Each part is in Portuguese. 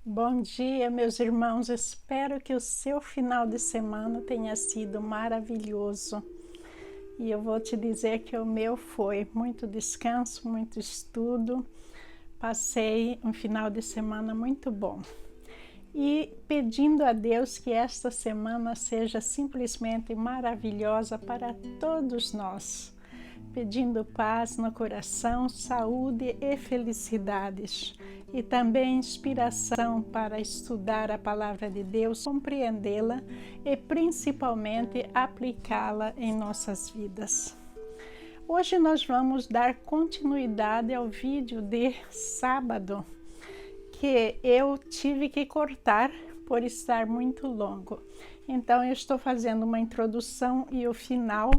Bom dia, meus irmãos. Espero que o seu final de semana tenha sido maravilhoso. E eu vou te dizer que o meu foi muito descanso, muito estudo. Passei um final de semana muito bom. E pedindo a Deus que esta semana seja simplesmente maravilhosa para todos nós. Pedindo paz no coração, saúde e felicidades. E também inspiração para estudar a palavra de Deus, compreendê-la e principalmente aplicá-la em nossas vidas. Hoje nós vamos dar continuidade ao vídeo de sábado, que eu tive que cortar por estar muito longo. Então eu estou fazendo uma introdução e o final,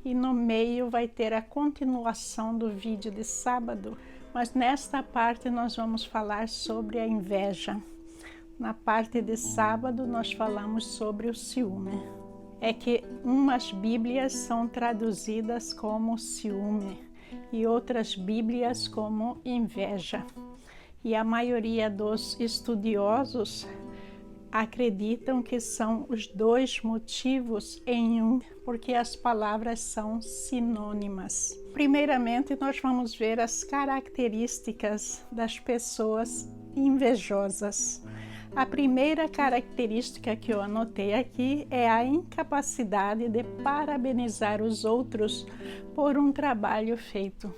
e no meio vai ter a continuação do vídeo de sábado. Mas nesta parte nós vamos falar sobre a inveja. Na parte de sábado nós falamos sobre o ciúme. É que umas Bíblias são traduzidas como ciúme e outras Bíblias como inveja. E a maioria dos estudiosos acreditam que são os dois motivos em um, porque as palavras são sinônimas. Primeiramente, nós vamos ver as características das pessoas invejosas. A primeira característica que eu anotei aqui é a incapacidade de parabenizar os outros por um trabalho feito.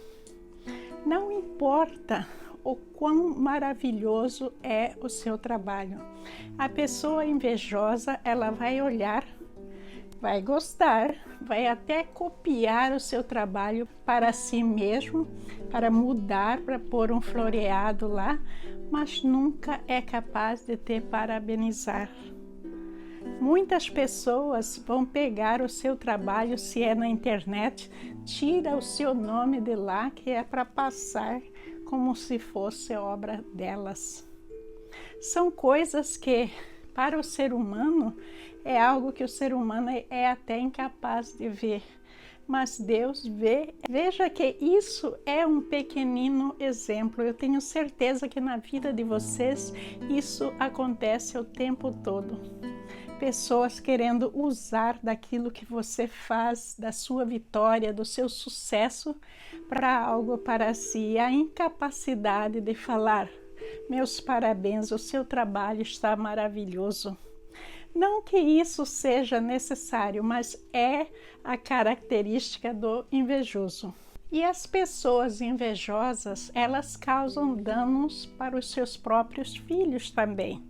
Não importa o quão maravilhoso é o seu trabalho. A pessoa invejosa, ela vai olhar, vai gostar, vai até copiar o seu trabalho para si mesmo, para mudar, para pôr um floreado lá, mas nunca é capaz de te parabenizar. Muitas pessoas vão pegar o seu trabalho, se é na internet, tira o seu nome de lá, que é para passar como se fosse obra delas. São coisas que, para o ser humano, é algo que o ser humano é até incapaz de ver. Mas Deus vê. Veja que isso é um pequenino exemplo. Eu tenho certeza que na vida de vocês isso acontece o tempo todo. Pessoas querendo usar daquilo que você faz, da sua vitória, do seu sucesso, para algo para si. A incapacidade de falar: meus parabéns, o seu trabalho está maravilhoso. Não que isso seja necessário, mas é a característica do invejoso. E as pessoas invejosas, elas causam danos para os seus próprios filhos também.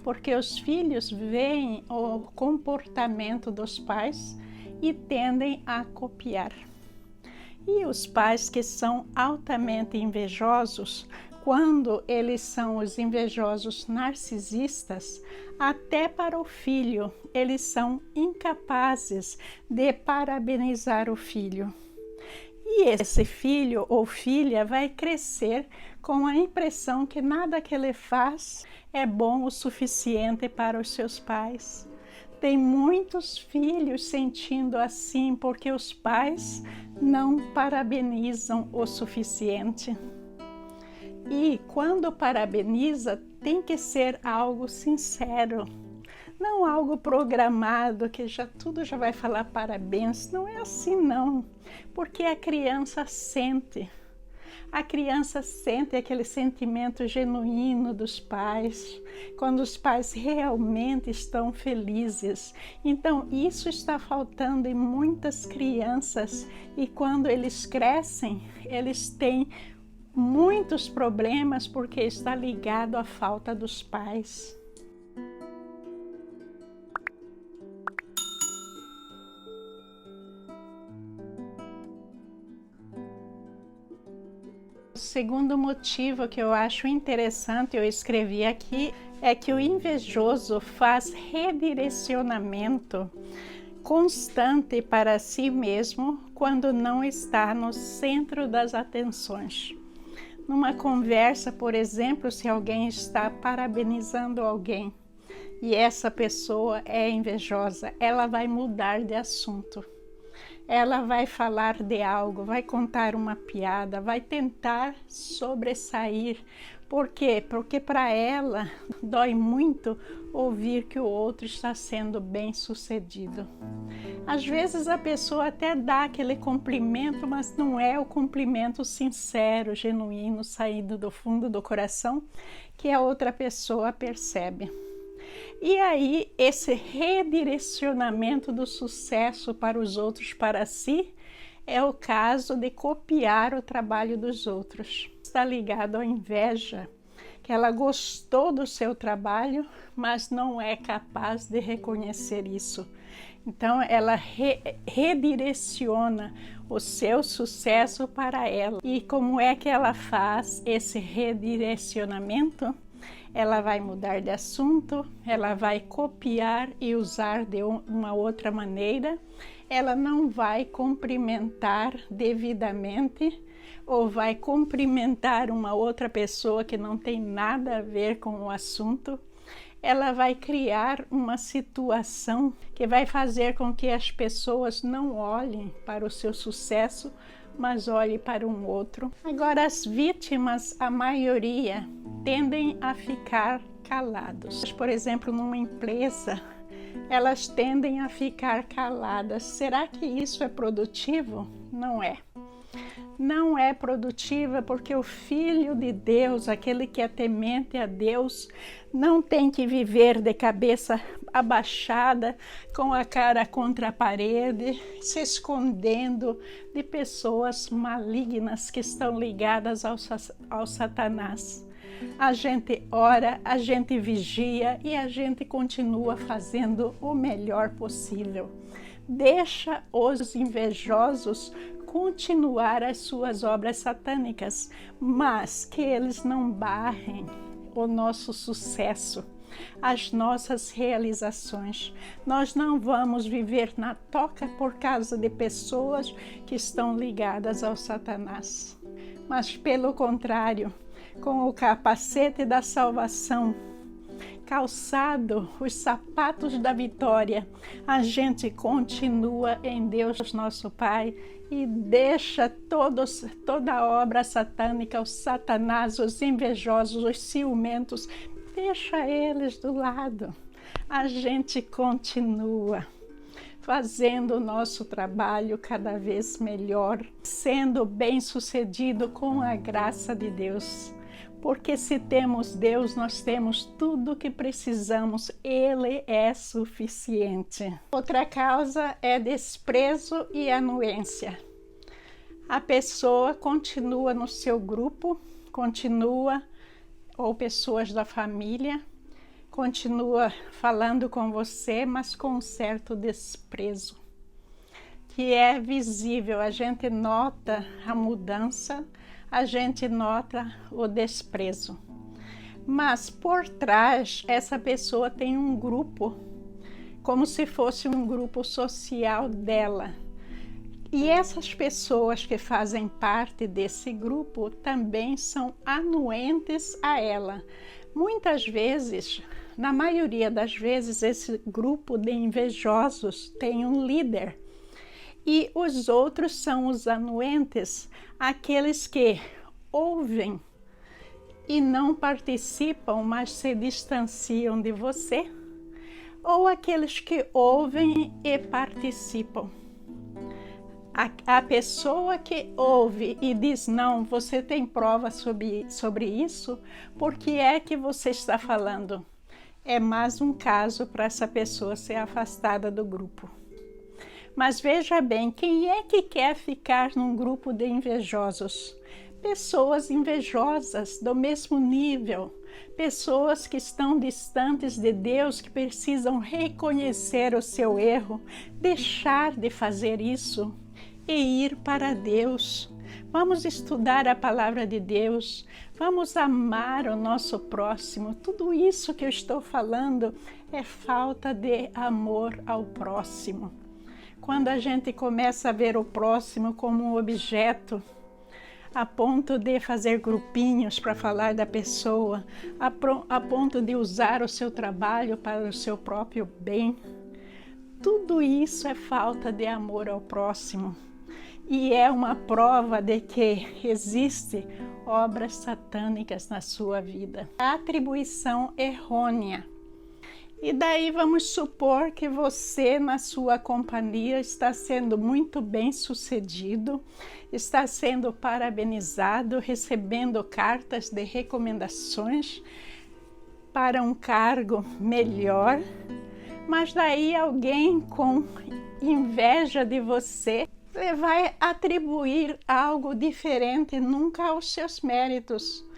Porque os filhos veem o comportamento dos pais e tendem a copiar. E os pais que são altamente invejosos, quando eles são os invejosos narcisistas, até para o filho, eles são incapazes de parabenizar o filho. E esse filho ou filha vai crescer com a impressão que nada que ele faz é bom o suficiente para os seus pais. Tem muitos filhos sentindo assim porque os pais não parabenizam o suficiente. E quando parabeniza, tem que ser algo sincero. Não algo programado, que tudo já vai falar parabéns. Não é assim não, porque a criança sente. A criança sente aquele sentimento genuíno dos pais, quando os pais realmente estão felizes. Então, isso está faltando em muitas crianças e quando eles crescem, eles têm muitos problemas porque está ligado à falta dos pais. O segundo motivo que eu acho interessante, eu escrevi aqui, é que o invejoso faz redirecionamento constante para si mesmo quando não está no centro das atenções. Numa conversa, por exemplo, se alguém está parabenizando alguém e essa pessoa é invejosa, ela vai mudar de assunto. ela vai falar de algo, vai contar uma piada, vai tentar sobressair. Por quê? Porque para ela dói muito ouvir que o outro está sendo bem-sucedido. Às vezes a pessoa até dá aquele cumprimento, mas não é o cumprimento sincero, genuíno, saindo do fundo do coração, que a outra pessoa percebe. E aí, esse redirecionamento do sucesso para os outros, para si, é o caso de copiar o trabalho dos outros. Está ligado à inveja, que ela gostou do seu trabalho, mas não é capaz de reconhecer isso. Então, ela redireciona o seu sucesso para ela. E como é que ela faz esse redirecionamento? Ela vai mudar de assunto, ela vai copiar e usar de uma outra maneira, ela não vai cumprimentar devidamente ou vai cumprimentar uma outra pessoa que não tem nada a ver com o assunto. Ela vai criar uma situação que vai fazer com que as pessoas não olhem para o seu sucesso, mas olhem para um outro. Agora, as vítimas, a maioria, tendem a ficar calados. Por exemplo, numa empresa, elas tendem a ficar caladas. Será que isso é produtivo? Não é. Não é produtiva porque o Filho de Deus, aquele que é temente a Deus, não tem que viver de cabeça abaixada, com a cara contra a parede, se escondendo de pessoas malignas que estão ligadas ao Satanás. A gente ora, a gente vigia e a gente continua fazendo o melhor possível. Deixa os invejosos continuar as suas obras satânicas, mas que eles não barrem o nosso sucesso, as nossas realizações. Nós não vamos viver na toca por causa de pessoas que estão ligadas ao Satanás, mas pelo contrário, com o capacete da salvação, calçado, os sapatos da vitória, a gente continua em Deus nosso Pai e deixa toda a obra satânica, o Satanás, os invejosos, os ciumentos, deixa eles do lado. A gente continua fazendo o nosso trabalho cada vez melhor, sendo bem-sucedido com a graça de Deus. Porque se temos Deus, nós temos tudo o que precisamos, Ele é suficiente. Outra causa é desprezo e anuência. A pessoa continua no seu grupo, ou pessoas da família, continua falando com você, mas com um certo desprezo, que é visível, a gente nota a mudança, a gente nota o desprezo. Mas por trás, essa pessoa tem um grupo, como se fosse um grupo social dela. E essas pessoas que fazem parte desse grupo também são anuentes a ela. Muitas vezes, na maioria das vezes, esse grupo de invejosos tem um líder. E os outros são os anuentes, aqueles que ouvem e não participam, mas se distanciam de você, ou aqueles que ouvem e participam. A pessoa que ouve e diz, não, você tem prova sobre isso, por que é que você está falando? É mais um caso para essa pessoa ser afastada do grupo. Mas veja bem, quem é que quer ficar num grupo de invejosos? Pessoas invejosas do mesmo nível, pessoas que estão distantes de Deus, que precisam reconhecer o seu erro, deixar de fazer isso e ir para Deus. Vamos estudar a palavra de Deus, vamos amar o nosso próximo. Tudo isso que eu estou falando é falta de amor ao próximo. Quando a gente começa a ver o próximo como um objeto, a ponto de fazer grupinhos para falar da pessoa, a ponto de usar o seu trabalho para o seu próprio bem, Tudo isso é falta de amor ao próximo e é uma prova de que existem obras satânicas na sua vida. A atribuição errônea. E daí vamos supor que você, na sua companhia, está sendo muito bem sucedido, está sendo parabenizado, recebendo cartas de recomendações para um cargo melhor, mas daí alguém com inveja de você vai atribuir algo diferente nunca aos seus méritos.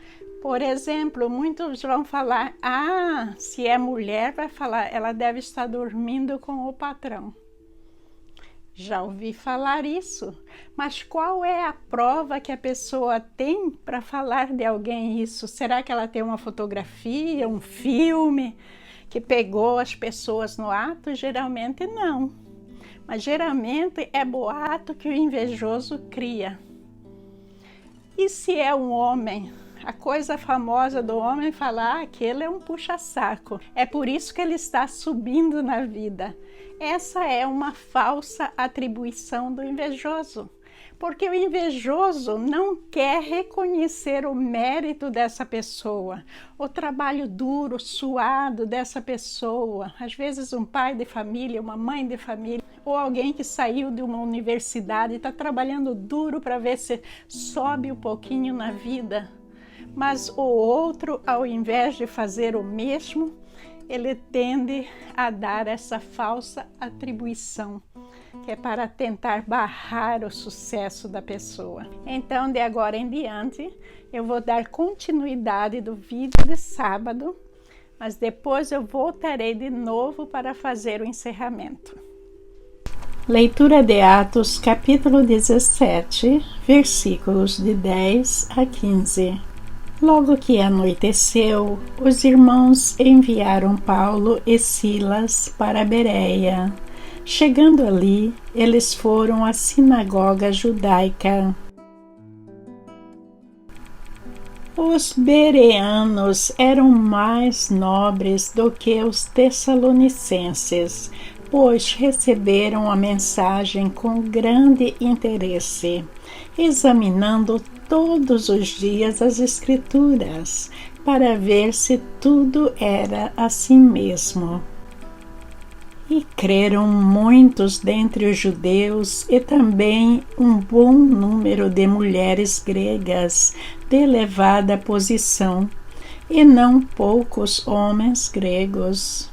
Por exemplo, muitos vão falar, se é mulher, vai falar, ela deve estar dormindo com o patrão. Já ouvi falar isso, mas qual é a prova que a pessoa tem para falar de alguém isso? Será que ela tem uma fotografia, um filme que pegou as pessoas no ato? Geralmente não, mas geralmente é boato que o invejoso cria. E se é um homem? A coisa famosa do homem é falar, aquele é um puxa-saco. É por isso que ele está subindo na vida. Essa é uma falsa atribuição do invejoso. Porque o invejoso não quer reconhecer o mérito dessa pessoa, o trabalho duro, suado dessa pessoa. Às vezes um pai de família, uma mãe de família, ou alguém que saiu de uma universidade e está trabalhando duro para ver se sobe um pouquinho na vida. Mas o outro, ao invés de fazer o mesmo, ele tende a dar essa falsa atribuição, que é para tentar barrar o sucesso da pessoa. Então, de agora em diante, eu vou dar continuidade do vídeo de sábado, mas depois eu voltarei de novo para fazer o encerramento. Leitura de Atos, capítulo 17, versículos de 10 a 15. Logo que anoiteceu, os irmãos enviaram Paulo e Silas para Bereia. Chegando ali, eles foram à sinagoga judaica. Os bereanos eram mais nobres do que os tessalonicenses, pois receberam a mensagem com grande interesse, examinando todos os dias as Escrituras, para ver se tudo era assim mesmo. E creram muitos dentre os judeus e também um bom número de mulheres gregas de elevada posição, e não poucos homens gregos.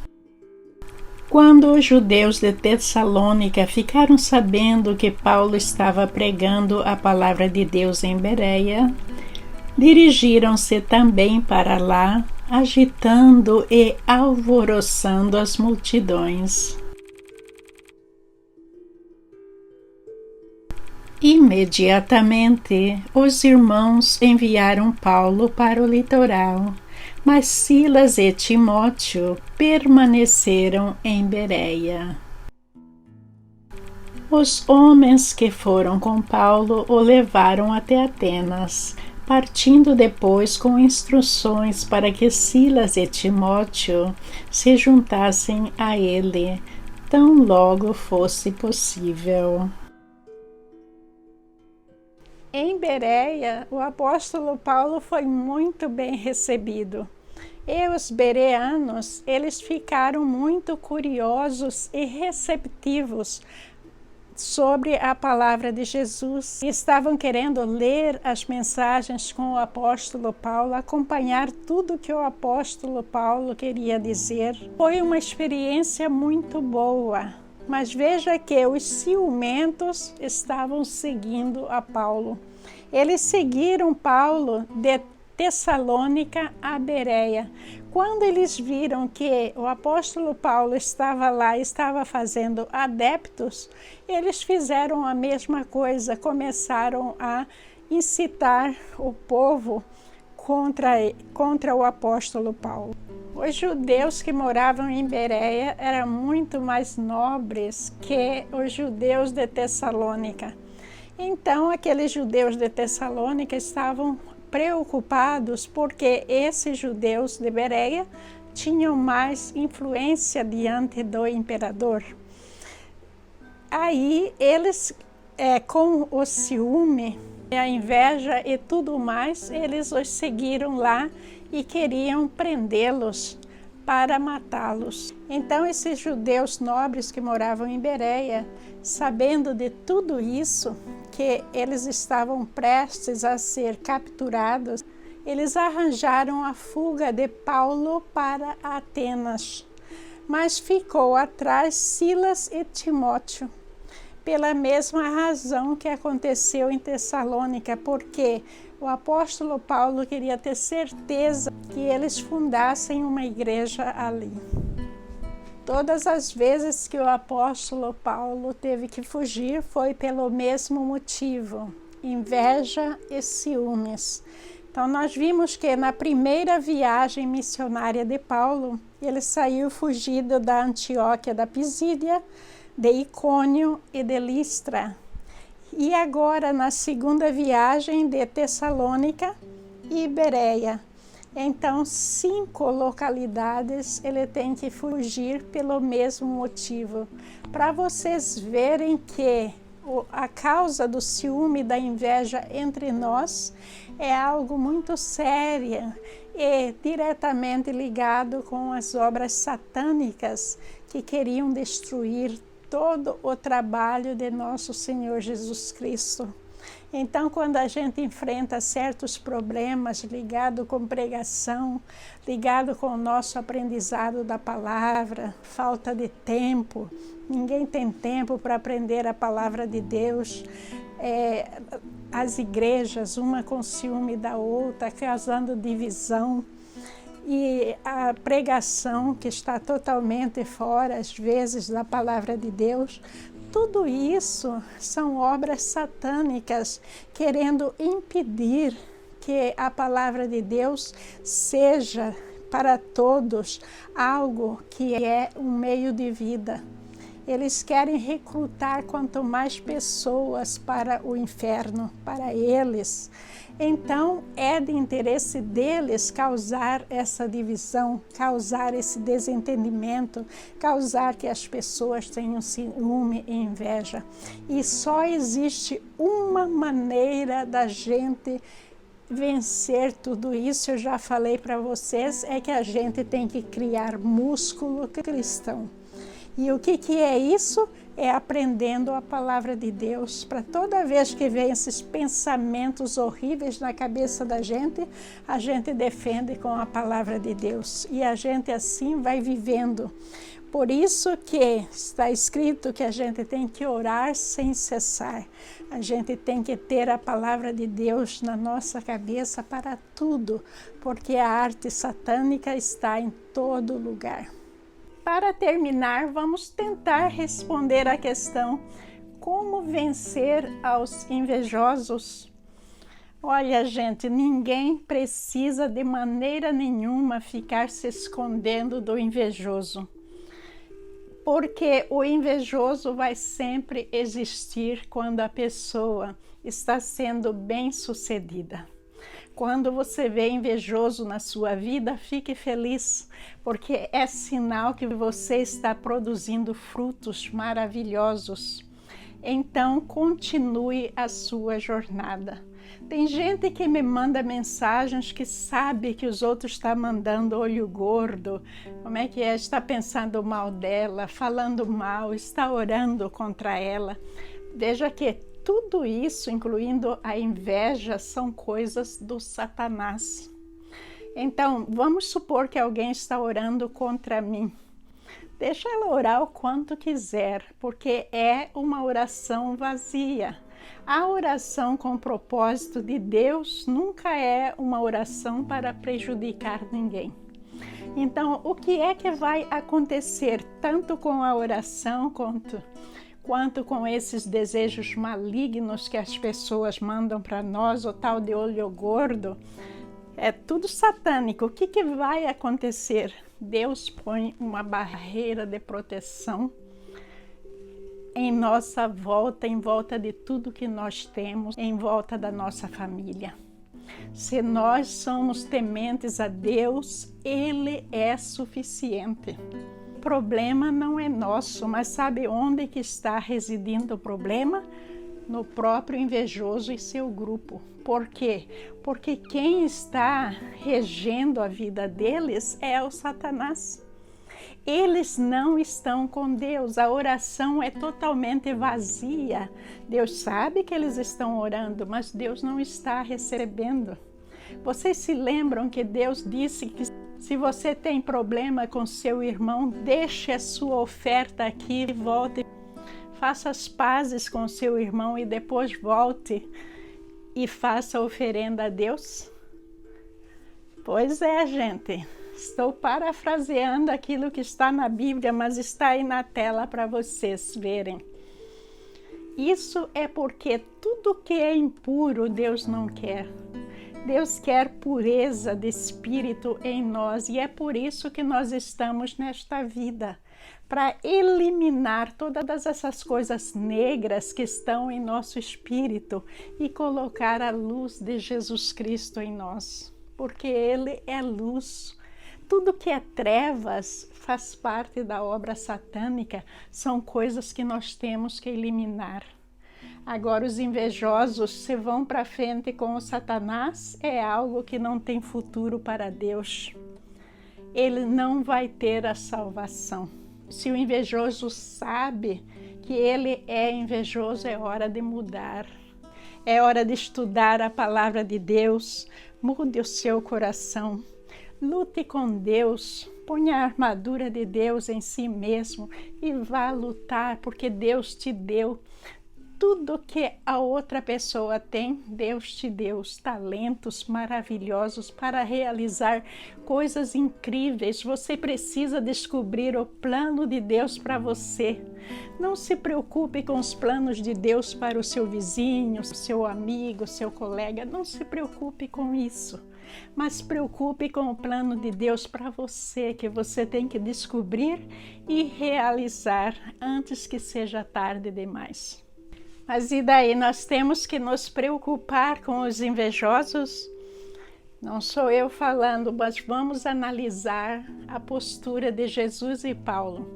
Quando os judeus de Tessalônica ficaram sabendo que Paulo estava pregando a palavra de Deus em Bereia, dirigiram-se também para lá, agitando e alvoroçando as multidões. Imediatamente, os irmãos enviaram Paulo para o litoral, mas Silas e Timóteo permaneceram em Bereia. Os homens que foram com Paulo o levaram até Atenas, partindo depois com instruções para que Silas e Timóteo se juntassem a ele, tão logo fosse possível. Em Bereia, o apóstolo Paulo foi muito bem recebido. E os bereanos, eles ficaram muito curiosos e receptivos sobre a palavra de Jesus. Estavam querendo ler as mensagens com o apóstolo Paulo, acompanhar tudo que o apóstolo Paulo queria dizer. Foi uma experiência muito boa. Mas veja que os ciumentos estavam seguindo a Paulo. Eles seguiram Paulo de Tessalônica a Bereia. Quando eles viram que o apóstolo Paulo estava lá, estava fazendo adeptos, eles fizeram a mesma coisa, começaram a incitar o povo contra o apóstolo Paulo. Os judeus que moravam em Bereia eram muito mais nobres que os judeus de Tessalônica. Então, aqueles judeus de Tessalônica estavam preocupados porque esses judeus de Bereia tinham mais influência diante do imperador. aí eles, com o ciúme, a inveja e tudo mais, eles os seguiram lá e queriam prendê-los para matá-los. Então esses judeus nobres que moravam em Bereia, sabendo de tudo isso, que eles estavam prestes a ser capturados, eles arranjaram a fuga de Paulo para Atenas. Mas ficou atrás Silas e Timóteo, pela mesma razão que aconteceu em Tessalônica, porque o apóstolo Paulo queria ter certeza que eles fundassem uma igreja ali. Todas as vezes que o apóstolo Paulo teve que fugir foi pelo mesmo motivo, inveja e ciúmes. Então nós vimos que na primeira viagem missionária de Paulo, ele saiu fugido da Antioquia da Pisídia, de Icônio e de Listra. E agora na segunda viagem de Tessalônica e Bereia. Então 5 localidades ele tem que fugir pelo mesmo motivo. Para vocês verem que a causa do ciúme e da inveja entre nós é algo muito sério e diretamente ligado com as obras satânicas que queriam destruir todo o trabalho de nosso Senhor Jesus Cristo. Então, quando a gente enfrenta certos problemas ligados com pregação, ligado com o nosso aprendizado da palavra, falta de tempo, ninguém tem tempo para aprender a palavra de Deus, as igrejas, uma com ciúme da outra, causando divisão, e a pregação que está totalmente fora, às vezes, da palavra de Deus, tudo isso são obras satânicas querendo impedir que a palavra de Deus seja para todos algo que é um meio de vida. Eles querem recrutar quanto mais pessoas para o inferno, para eles. Então, é de interesse deles causar essa divisão, causar esse desentendimento, causar que as pessoas tenham ciúme e inveja. E só existe uma maneira da gente vencer tudo isso, eu já falei para vocês, é que a gente tem que criar músculo cristão. E o que é isso? É aprendendo a palavra de Deus, para toda vez que vem esses pensamentos horríveis na cabeça da gente, a gente defende com a palavra de Deus. E a gente assim vai vivendo. Por isso que está escrito que a gente tem que orar sem cessar. A gente tem que ter a palavra de Deus na nossa cabeça para tudo, porque a arte satânica está em todo lugar. Para terminar, vamos tentar responder à questão: como vencer aos invejosos? Olha, gente, ninguém precisa de maneira nenhuma ficar se escondendo do invejoso, porque o invejoso vai sempre existir quando a pessoa está sendo bem-sucedida. Quando você vê invejoso na sua vida, fique feliz, porque é sinal que você está produzindo frutos maravilhosos. Então, continue a sua jornada. Tem gente que me manda mensagens que sabe que os outros estão mandando olho gordo, como é que é? Está pensando mal dela, falando mal, está orando contra ela. Veja que tudo isso, incluindo a inveja, são coisas do Satanás. Então, vamos supor que alguém está orando contra mim. Deixa ela orar o quanto quiser, porque é uma oração vazia. A oração com propósito de Deus nunca é uma oração para prejudicar ninguém. Então, o que é que vai acontecer tanto com a oração quanto com esses desejos malignos que as pessoas mandam para nós, o tal de olho gordo? É tudo satânico. O que vai acontecer? Deus põe uma barreira de proteção em nossa volta, em volta de tudo que nós temos, em volta da nossa família. Se nós somos tementes a Deus, Ele é suficiente. problema não é nosso, mas sabe onde que está residindo o problema? No próprio invejoso e seu grupo. Por quê? Porque quem está regendo a vida deles é o Satanás. Eles não estão com Deus, a oração é totalmente vazia. Deus sabe que eles estão orando, mas Deus não está recebendo. Vocês se lembram que Deus disse que se você tem problema com seu irmão, deixe a sua oferta aqui e volte. Faça as pazes com seu irmão e depois volte e faça a oferenda a Deus? Pois é, gente. Estou parafraseando aquilo que está na Bíblia, mas está aí na tela para vocês verem. Isso é porque tudo que é impuro Deus não quer. Deus quer pureza de espírito em nós e é por isso que nós estamos nesta vida, para eliminar todas essas coisas negras que estão em nosso espírito e colocar a luz de Jesus Cristo em nós, porque Ele é luz. Tudo que é trevas faz parte da obra satânica, são coisas que nós temos que eliminar. Agora, os invejosos se vão para frente com o Satanás, é algo que não tem futuro para Deus. Ele não vai ter a salvação. Se o invejoso sabe que ele é invejoso, é hora de mudar. É hora de estudar a palavra de Deus, mude o seu coração. Lute com Deus, ponha a armadura de Deus em si mesmo e vá lutar, porque Deus te deu. Tudo que a outra pessoa tem, Deus te deu, os talentos maravilhosos para realizar coisas incríveis. Você precisa descobrir o plano de Deus para você. Não se preocupe com os planos de Deus para o seu vizinho, seu amigo, seu colega. Não se preocupe com isso. Mas se preocupe com o plano de Deus para você, que você tem que descobrir e realizar antes que seja tarde demais. Mas e daí? Nós temos que nos preocupar com os invejosos? Não sou eu falando, mas vamos analisar a postura de Jesus e Paulo.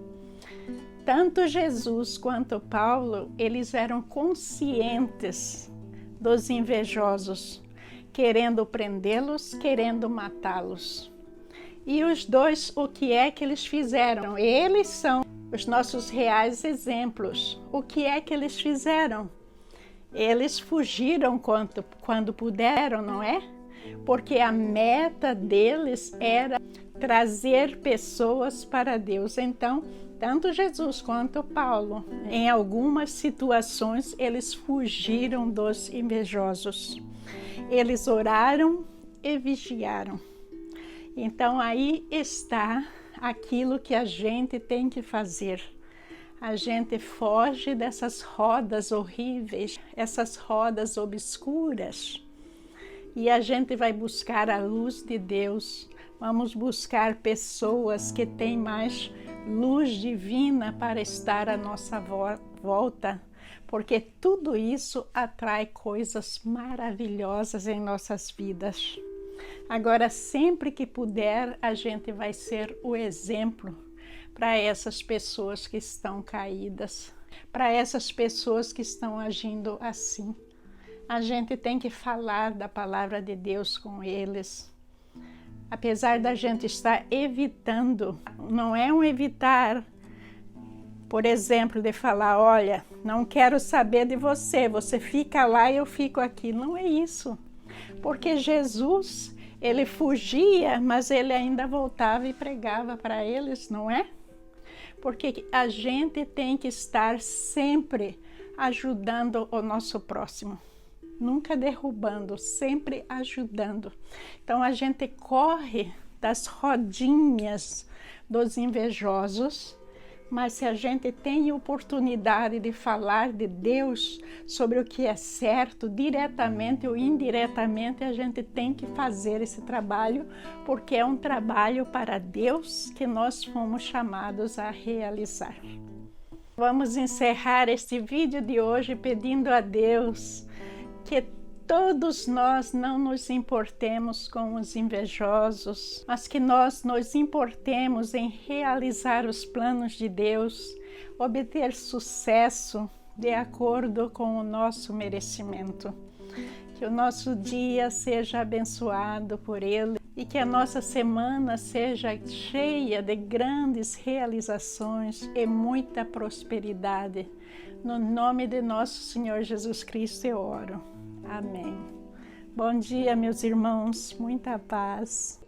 Tanto Jesus quanto Paulo, eles eram conscientes dos invejosos, querendo prendê-los, querendo matá-los. E os dois, o que é que eles fizeram? Eles são os nossos reais exemplos. O que é que eles fizeram? Eles fugiram quando puderam, não é? Porque a meta deles era trazer pessoas para Deus. Então, tanto Jesus quanto Paulo, em algumas situações, eles fugiram dos invejosos. Eles oraram e vigiaram. Então, aí está aquilo que a gente tem que fazer. A gente foge dessas rodas horríveis, essas rodas obscuras, e a gente vai buscar a luz de Deus. Vamos buscar pessoas que têm mais luz divina para estar à nossa volta, porque tudo isso atrai coisas maravilhosas em nossas vidas. Agora, sempre que puder, a gente vai ser o exemplo para essas pessoas que estão caídas, para essas pessoas que estão agindo assim. A gente tem que falar da palavra de Deus com eles. Apesar da gente estar evitando, não é um evitar, por exemplo, de falar, olha, não quero saber de você, você fica lá e eu fico aqui. Não é isso. Porque Jesus, ele fugia, mas ele ainda voltava e pregava para eles, não é? Porque a gente tem que estar sempre ajudando o nosso próximo. Nunca derrubando, sempre ajudando. Então a gente corre das rodinhas dos invejosos, mas se a gente tem oportunidade de falar de Deus sobre o que é certo, diretamente ou indiretamente, a gente tem que fazer esse trabalho, porque é um trabalho para Deus que nós fomos chamados a realizar. Vamos encerrar este vídeo de hoje pedindo a Deus que todos nós não nos importemos com os invejosos, mas que nós nos importemos em realizar os planos de Deus, obter sucesso de acordo com o nosso merecimento. Que o nosso dia seja abençoado por Ele e que a nossa semana seja cheia de grandes realizações e muita prosperidade. No nome de nosso Senhor Jesus Cristo eu oro. Amém. Bom dia, meus irmãos. Muita paz.